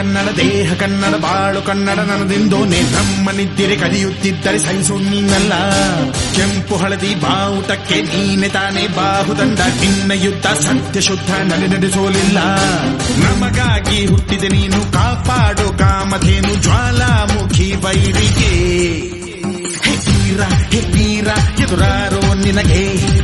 ಕನ್ನಡ, ದೇಹ ಕನ್ನಡ, ಬಾಳು ಕನ್ನಡ ನನ್ನದೆಂದೋನೆ. ನಮ್ಮನಿದ್ದಿರೆ ಕಲಿಯುತ್ತಿದ್ದರೆ ಸಹಿಸು ನೀನಲ್ಲ. ಕೆಂಪು ಹಳದಿ ಬಾವುಟಕ್ಕೆ ನೀನೆ ತಾನೇ ಬಾಹುದಂಡ. ನಿನ್ನ ಯುದ್ಧ ಸತ್ಯ ಶುದ್ಧ ನಡೆಸೋಲಿಲ್ಲ. ನಮಗಾಗಿ ಹುಟ್ಟಿದೆ ನೀನು, ಕಾಪಾಡು ಕಾಮಧೇನು ಜ್ವಾಲಾಮುಖಿ ವೈರಿಗೆ. ಹೇ ವೀರ ಎದುರಾರೋ ನಿನಗೆ